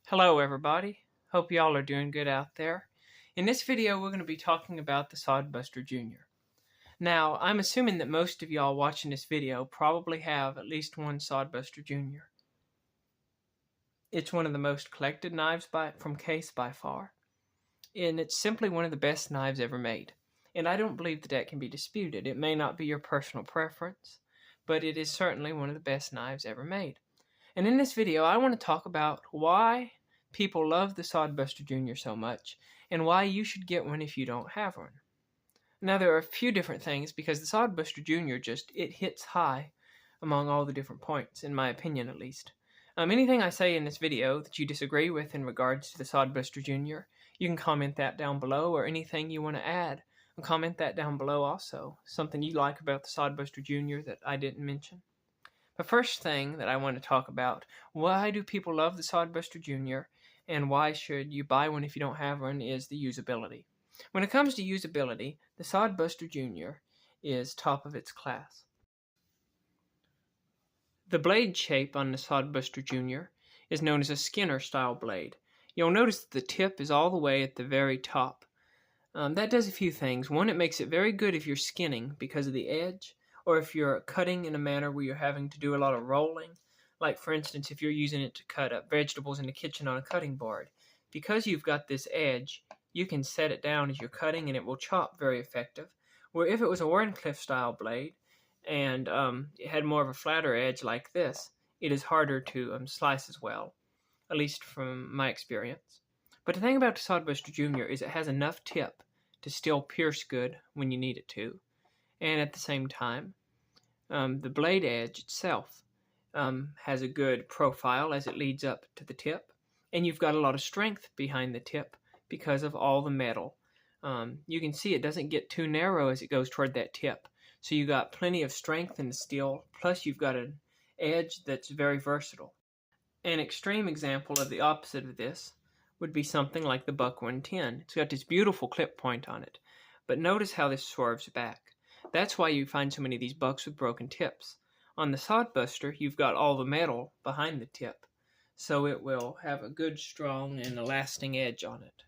Hello everybody, hope y'all are doing good out there. In this video we're going to be talking about the SodBuster Jr. Now I'm assuming that most of y'all watching this video probably have at least one SodBuster Jr. It's one of the most collected knives from Case by far, and it's simply one of the best knives ever made. And I don't believe that can be disputed. It may not be your personal preference, but it is certainly one of the best knives ever made. And in this video I want to talk about why people love the SodBuster Jr. so much, and why you should get one if you don't have one. Now there are a few different things, because the SodBuster Jr. it hits high among all the different points, in my opinion at least. Anything I say in this video that you disagree with in regards to the SodBuster Jr., you can comment that down below, or anything you want to add, and comment that down below also. Something you like about the SodBuster Jr. that I didn't mention. The first thing that I want to talk about, why do people love the SodBuster Jr., and why should you buy one if you don't have one, is the usability. When it comes to usability, the SodBuster Jr. is top of its class. The blade shape on the SodBuster Jr. is known as a Skinner style blade. You'll notice that the tip is all the way at the very top. That does a few things. One, it makes it very good if you're skinning because of the edge, or if you're cutting in a manner where you're having to do a lot of rolling. Like, for instance, if you're using it to cut up vegetables in the kitchen on a cutting board. Because you've got this edge, you can set it down as you're cutting and it will chop very effective. Where if it was a Wharncliffe style blade and it had more of a flatter edge like this, it is harder to slice as well, at least from my experience. But the thing about the SodBuster Jr. is it has enough tip to still pierce good when you need it to. And at the same time, the blade edge itself has a good profile as it leads up to the tip, and you've got a lot of strength behind the tip because of all the metal. You can see it doesn't get too narrow as it goes toward that tip, so you've got plenty of strength in the steel, plus you've got an edge that's very versatile. An extreme example of the opposite of this would be something like the Buck 110. It's got this beautiful clip point on it, but notice how this swerves back. That's why you find so many of these bucks with broken tips. On the SodBuster, you've got all the metal behind the tip, so it will have a good, strong, and a lasting edge on it.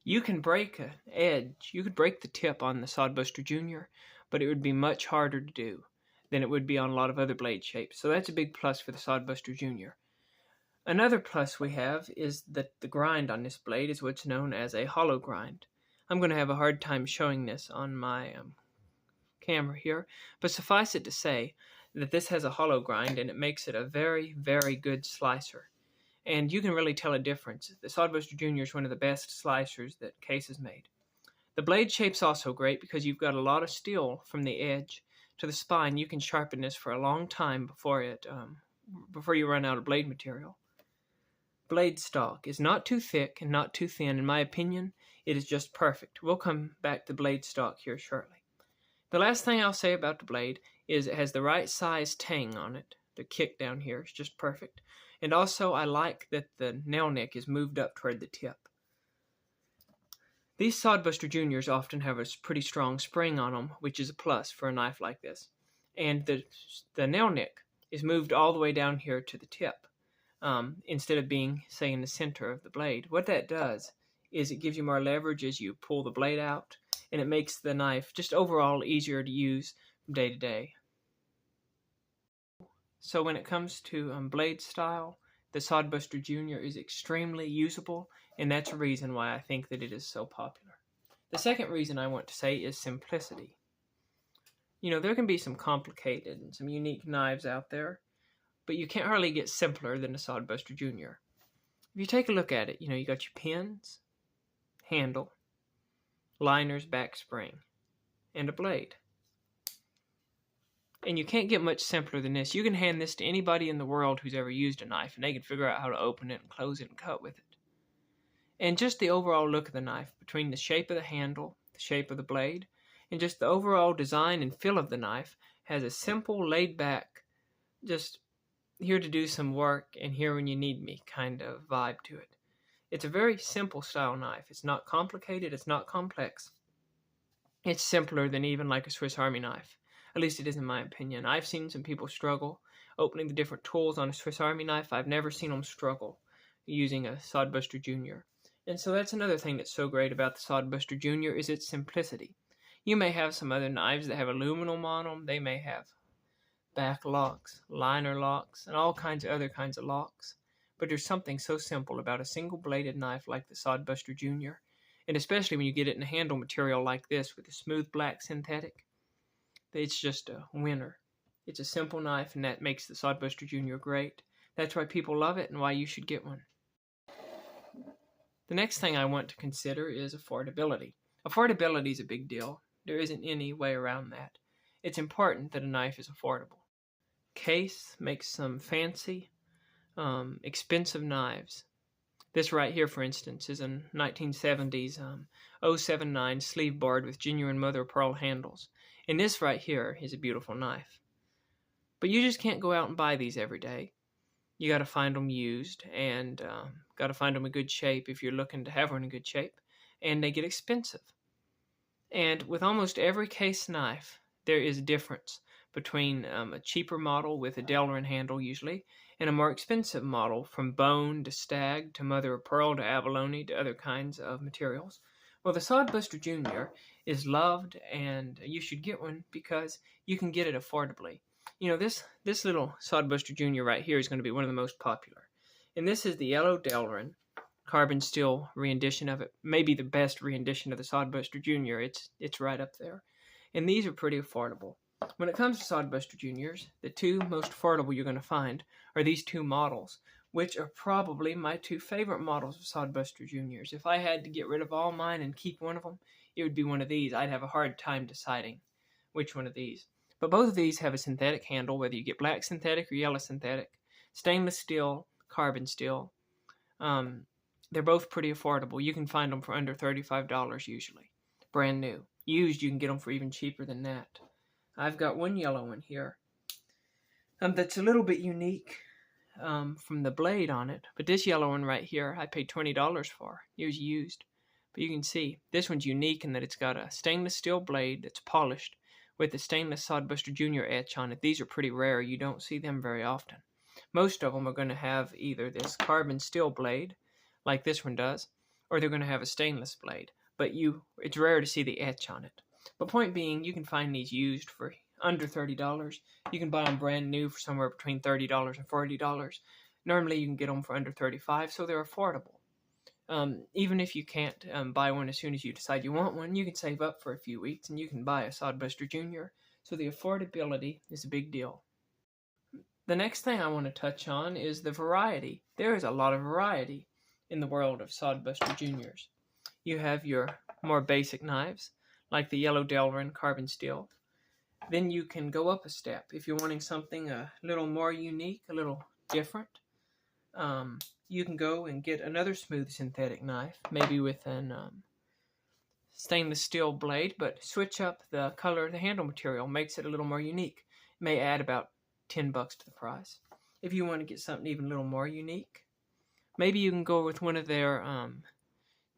You can break an edge, you could break the tip on the SodBuster Jr., but it would be much harder to do than it would be on a lot of other blade shapes, so that's a big plus for the SodBuster Jr. Another plus we have is that the grind on this blade is what's known as a hollow grind. I'm going to have a hard time showing this on my camera here, but suffice it to say that this has a hollow grind, and it makes it a very, very good slicer. And you can really tell a difference. The SodBuster Jr. is one of the best slicers that Case has made. The blade shape's also great because you've got a lot of steel from the edge to the spine. You can sharpen this for a long time before you run out of blade material. Blade stock is not too thick and not too thin. In my opinion, it is just perfect. We'll come back to blade stock here shortly. The last thing I'll say about the blade is it has the right size tang on it. The kick down here is just perfect. And also I like that the nail nick is moved up toward the tip. These SodBuster Juniors often have a pretty strong spring on them, which is a plus for a knife like this. And the nail nick is moved all the way down here to the tip, instead of being, say, in the center of the blade. What that does is it gives you more leverage as you pull the blade out, and it makes the knife just overall easier to use from day to day. So when it comes to blade style, the SodBuster Jr. is extremely usable, and that's a reason why I think that it is so popular. The second reason I want to say is simplicity. You know, there can be some complicated and some unique knives out there, but you can't hardly get simpler than the SodBuster Jr. If you take a look at it, you know, you got your pins, handle, liners, back spring, and a blade. And you can't get much simpler than this. You can hand this to anybody in the world who's ever used a knife, and they can figure out how to open it and close it and cut with it. And just the overall look of the knife, between the shape of the handle, the shape of the blade, and just the overall design and feel of the knife, has a simple, laid-back, just here to do some work and here when you need me kind of vibe to it. It's a very simple style knife. It's not complicated, it's not complex. It's simpler than even like a Swiss Army knife. At least it is in my opinion. I've seen some people struggle opening the different tools on a Swiss Army knife. I've never seen them struggle using a SodBuster Jr. And so that's another thing that's so great about the SodBuster Jr. is its simplicity. You may have some other knives that have aluminum on them. They may have back locks, liner locks, and all kinds of other kinds of locks. But there's something so simple about a single-bladed knife like the SodBuster Jr., and especially when you get it in a handle material like this with a smooth black synthetic, it's just a winner. It's a simple knife, and that makes the SodBuster Jr. great. That's why people love it and why you should get one. The next thing I want to consider is affordability. Affordability is a big deal. There isn't any way around that. It's important that a knife is affordable. Case makes some fancy, expensive knives. This right here, for instance, is a 1970s 079 sleeve board with genuine mother of pearl handles. And this right here is a beautiful knife. But you just can't go out and buy these every day. You got to find them used, and got to find them in good shape if you're looking to have one in good shape. And they get expensive. And with almost every Case knife, there is a difference between a cheaper model with a Delrin handle usually, and a more expensive model from bone to stag to mother of pearl to abalone to other kinds of materials. Well, the SodBuster Jr. is loved, and you should get one because you can get it affordably. You know, this little SodBuster Jr. right here is going to be one of the most popular. And this is the yellow Delrin carbon steel rendition of it. Maybe the best rendition of the SodBuster Jr. It's right up there. And these are pretty affordable. When it comes to SodBuster Juniors, the two most affordable you're going to find are these two models, which are probably my two favorite models of SodBuster Juniors. If I had to get rid of all mine and keep one of them, it would be one of these. I'd have a hard time deciding which one of these. But both of these have a synthetic handle, whether you get black synthetic or yellow synthetic, stainless steel, carbon steel. They're both pretty affordable. You can find them for under $35 usually, brand new. Used, you can get them for even cheaper than that. I've got one yellow one here that's a little bit unique from the blade on it. But this yellow one right here, I paid $20 for. It was used. But you can see, this one's unique in that it's got a stainless steel blade that's polished with the stainless SodBuster Jr. etch on it. These are pretty rare. You don't see them very often. Most of them are going to have either this carbon steel blade, like this one does, or they're going to have a stainless blade. But it's rare to see the etch on it. But point being, you can find these used for under $30. You can buy them brand new for somewhere between $30 and $40. Normally you can get them for under $35, so they're affordable. Even if you can't buy one as soon as you decide you want one, you can save up for a few weeks and you can buy a SodBuster Jr. So the affordability is a big deal. The next thing I want to touch on is the variety. There is a lot of variety in the world of SodBuster Juniors. You have your more basic knives, like the yellow Delrin carbon steel. Then you can go up a step. If you're wanting something a little more unique, a little different, you can go and get another smooth synthetic knife, maybe with an stainless steel blade, but switch up the color of the handle material, makes it a little more unique. It may add about $10 to the price. If you want to get something even a little more unique, maybe you can go with one of their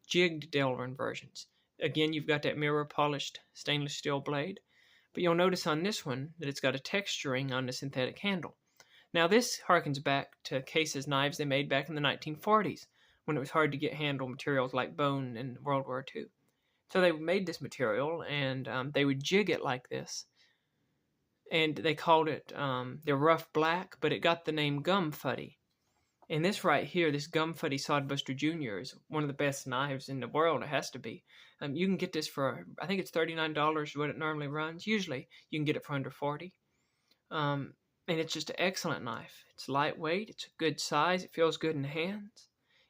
jigged Delrin versions. Again, you've got that mirror polished stainless steel blade, but you'll notice on this one that it's got a texturing on the synthetic handle. Now this harkens back to Case's knives they made back in the 1940s, when it was hard to get handle materials like bone in World War II. So they made this material, and they would jig it like this. And they called it the rough black, but it got the name gum fuddy. And this right here, this gum fuddy SodBuster Jr. is one of the best knives in the world. It has to be. You can get this for, I think it's $39 is what it normally runs. Usually you can get it for under $40. And it's just an excellent knife. It's lightweight. It's a good size. It feels good in the hands.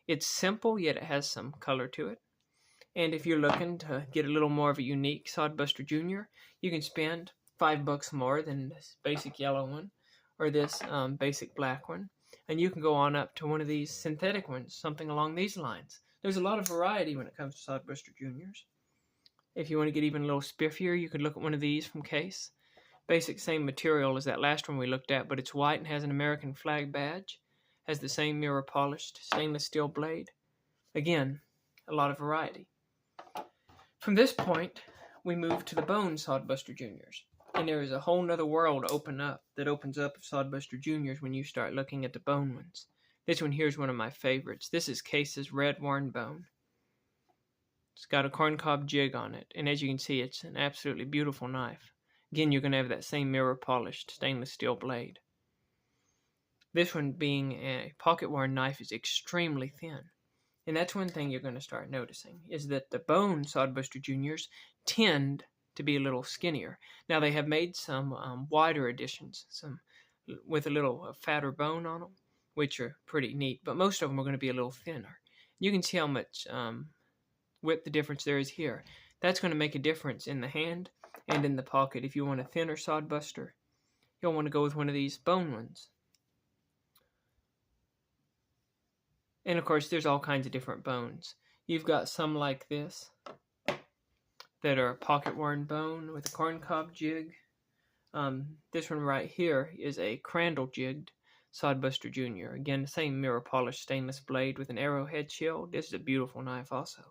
It's simple, yet it has some color to it. And if you're looking to get a little more of a unique SodBuster Jr., you can spend $5 more than this basic yellow one or this basic black one. And you can go on up to one of these synthetic ones, something along these lines. There's a lot of variety when it comes to SodBuster Juniors. If you want to get even a little spiffier, you could look at one of these from Case. Basic same material as that last one we looked at, but it's white and has an American flag badge. Has the same mirror polished stainless steel blade. Again, a lot of variety. From this point, we move to the bone SodBuster Juniors. And there is a whole nother world that opens up of SodBuster Juniors when you start looking at the bone ones. This one here is one of my favorites. This is Case's Red Worn Bone. It's got a corncob jig on it, and as you can see, it's an absolutely beautiful knife. Again, you're going to have that same mirror polished stainless steel blade. This one, being a pocket worn knife, is extremely thin. And that's one thing you're going to start noticing, is that the bone SodBuster Juniors tend to be a little skinnier. Now, they have made some wider editions, some with a little fatter bone on them, which are pretty neat, but most of them are going to be a little thinner. You can see how much width the difference there is here. That's going to make a difference in the hand and in the pocket. If you want a thinner SodBuster, you'll want to go with one of these bone ones. And of course, there's all kinds of different bones. You've got some like this that are pocket worn bone with a corncob jig. This one right here is a crandle jigged SodBuster Jr. Again, the same mirror polished stainless blade with an arrowhead shield. This is a beautiful knife also.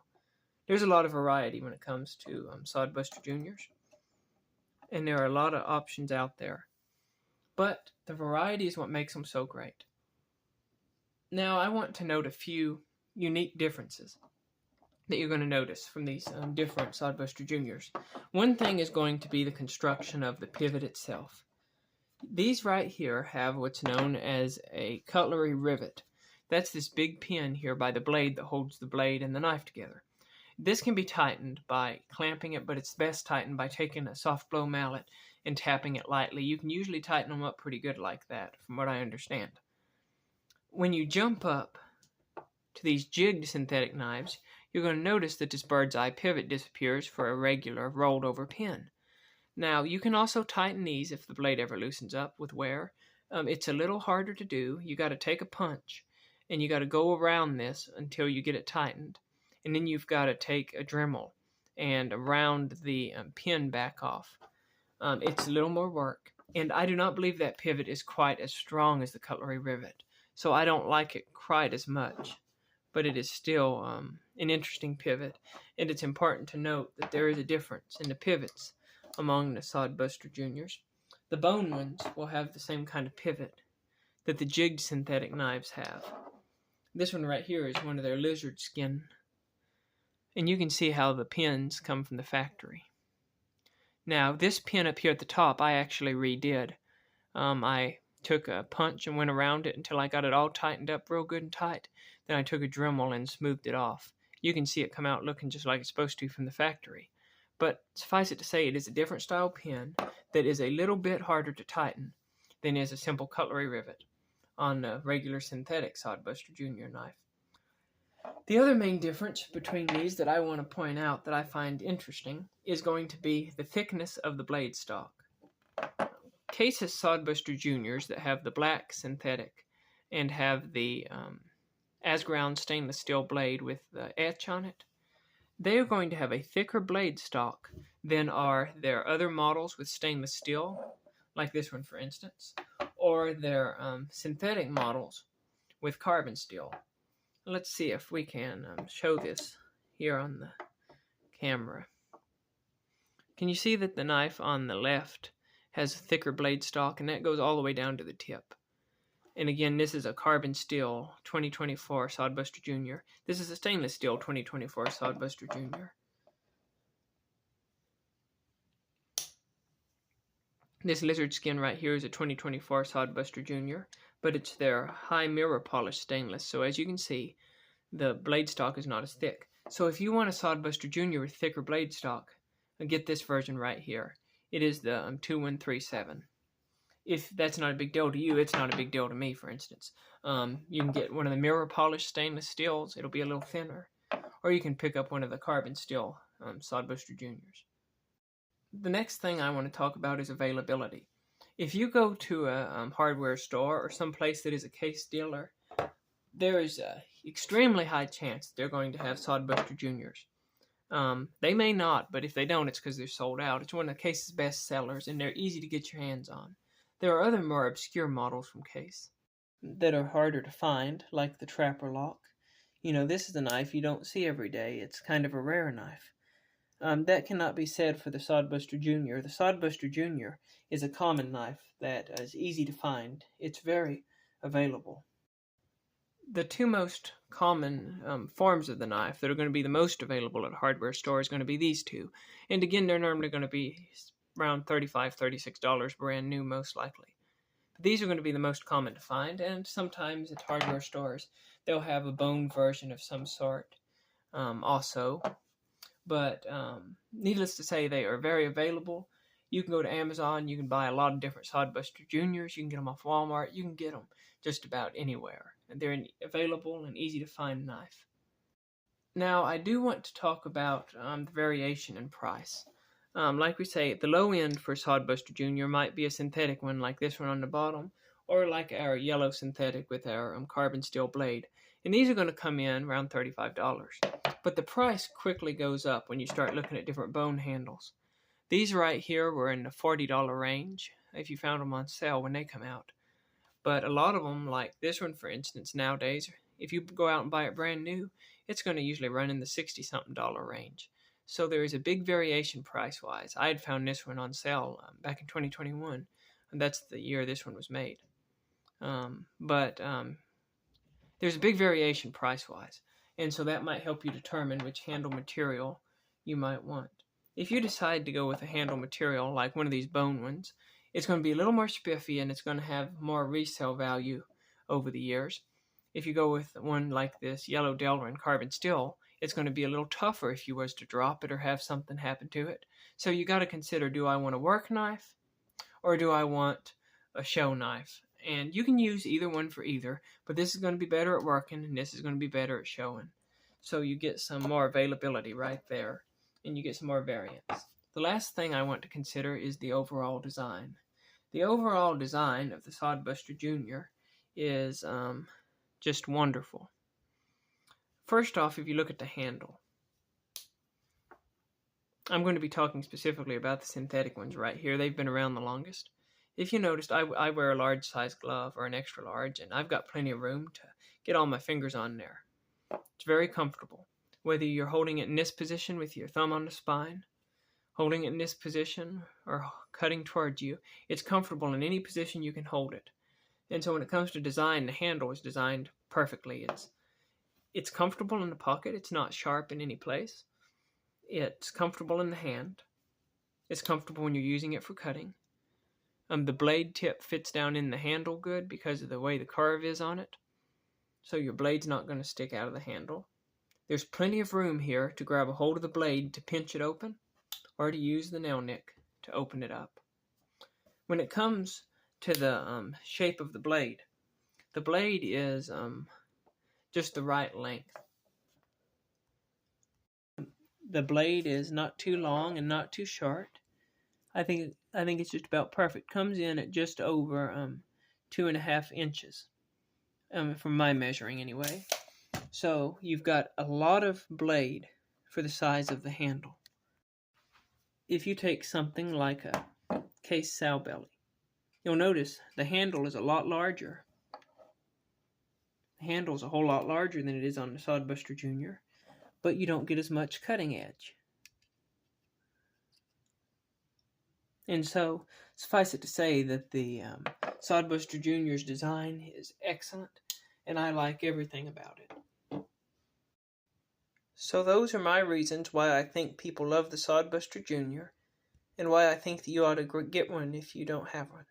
There's a lot of variety when it comes to SodBuster Juniors. And there are a lot of options out there. But the variety is what makes them so great. Now, I want to note a few unique differences that you're going to notice from these different SodBuster Juniors. One thing is going to be the construction of the pivot itself. These right here have what's known as a cutlery rivet. That's this big pin here by the blade that holds the blade and the knife together. This can be tightened by clamping it, but it's best tightened by taking a soft blow mallet and tapping it lightly. You can usually tighten them up pretty good like that, from what I understand. When you jump up to these jigged synthetic knives, you're going to notice that this bird's eye pivot disappears for a regular rolled over pin. Now, you can also tighten these if the blade ever loosens up with wear. It's a little harder to do. You got to take a punch, and you got to go around this until you get it tightened. And then you've got to take a Dremel and round the pin back off. It's a little more work, and I do not believe that pivot is quite as strong as the cutlery rivet, so I don't like it quite as much. But it is still an interesting pivot, and it's important to note that there is a difference in the pivots among the SodBuster Juniors. The bone ones will have the same kind of pivot that the jigged synthetic knives have. This one right here is one of their lizard skin, and you can see how the pins come from the factory. Now, this pin up here at the top, I actually redid. I took a punch and went around it until I got it all tightened up real good and tight. Then I took a Dremel and smoothed it off. You can see it come out looking just like it's supposed to from the factory. But suffice it to say, it is a different style pin that is a little bit harder to tighten than is a simple cutlery rivet on a regular synthetic SodBuster Jr. knife. The other main difference between these that I want to point out that I find interesting is going to be the thickness of the blade stock. Case SodBuster Juniors that have the black synthetic and have the as-ground stainless steel blade with the etch on it, they are going to have a thicker blade stock than are their other models with stainless steel, like this one for instance, or their synthetic models with carbon steel. Let's see if we can show this here on the camera. Can you see that the knife on the left has a thicker blade stock, and that goes all the way down to the tip? And again, this is a carbon steel 2024 SodBuster Jr. This is a stainless steel 2024 SodBuster Jr. This lizard skin right here is a 2024 SodBuster Jr., but it's their high mirror polish stainless, so as you can see, the blade stock is not as thick. So if you want a SodBuster Jr. with thicker blade stock, get this version right here. It is the 2137. If that's not a big deal to you, it's not a big deal to me, for instance. You can get one of the mirror polished stainless steels. It'll be a little thinner. Or you can pick up one of the carbon steel SodBuster Juniors. The next thing I want to talk about is availability. If you go to a hardware store or some place that is a Case dealer, there is an extremely high chance they're going to have SodBuster Juniors. They may not, but if they don't, it's because they're sold out. It's one of Case's best sellers, and they're easy to get your hands on. There are other more obscure models from Case that are harder to find, like the Trapper Lock. You know, this is a knife you don't see every day. It's kind of a rare knife. That cannot be said for the SodBuster Jr. The SodBuster Jr. is a common knife that is easy to find. It's very available. The two most common forms of the knife that are going to be the most available at hardware stores are going to be these two. And again, they're normally going to be around $35, $36 brand new, most likely. But these are going to be the most common to find, and sometimes at hardware stores they'll have a bone version of some sort also. But needless to say, they are very available. You can go to Amazon, you can buy a lot of different SodBuster Juniors, you can get them off Walmart, you can get them just about anywhere. And they're an available and easy to find knife. Now, I do want to talk about the variation in price. Like we say, the low end for SodBuster Jr. might be a synthetic one like this one on the bottom, or like our yellow synthetic with our carbon steel blade. And these are going to come in around $35. But the price quickly goes up when you start looking at different bone handles. These right here were in the $40 range if you found them on sale when they come out. But a lot of them, like this one for instance, nowadays, if you go out and buy it brand new, it's going to usually run in the $60-something range. So there is a big variation price-wise. I had found this one on sale back in 2021, and that's the year this one was made. But there's a big variation price-wise, and so that might help you determine which handle material you might want. If you decide to go with a handle material like one of these bone ones, it's going to be a little more spiffy and it's going to have more resale value over the years. If you go with one like this yellow Delrin carbon steel, it's going to be a little tougher if you was to drop it or have something happen to it. So you got to consider, do I want a work knife or do I want a show knife? And you can use either one for either, but this is going to be better at working and this is going to be better at showing. So you get some more availability right there and you get some more variance. The last thing I want to consider is the overall design. The overall design of the SodBuster Jr. is just wonderful. First off, if you look at the handle, I'm going to be talking specifically about the synthetic ones right here. They've been around the longest. If you noticed, I wear a large size glove or an extra large, and I've got plenty of room to get all my fingers on there. It's very comfortable. Whether you're holding it in this position with your thumb on the spine, holding it in this position, or cutting towards you, it's comfortable in any position you can hold it. And so when it comes to design, the handle is designed perfectly. It's comfortable in the pocket. It's not sharp in any place. It's comfortable in the hand. It's comfortable when you're using it for cutting. The blade tip fits down in the handle good because of the way the curve is on it. So your blade's not going to stick out of the handle. There's plenty of room here to grab a hold of the blade to pinch it open or to use the nail nick to open it up. When it comes to the shape of the blade is just the right length. The blade is not too long and not too short. I think it's just about perfect. Comes in at just over 2.5 inches from my measuring anyway. So you've got a lot of blade for the size of the handle. If you take something like a Case SodBuster, you'll notice the handle is a lot larger. The handle is a whole lot larger than it is on the SodBuster Jr., but you don't get as much cutting edge. And so, suffice it to say that the SodBuster Jr.'s design is excellent, and I like everything about it. So those are my reasons why I think people love the SodBuster Jr. and why I think that you ought to get one if you don't have one.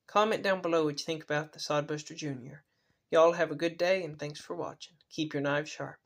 Comment down below what you think about the SodBuster Jr. Y'all have a good day and thanks for watching. Keep your knives sharp.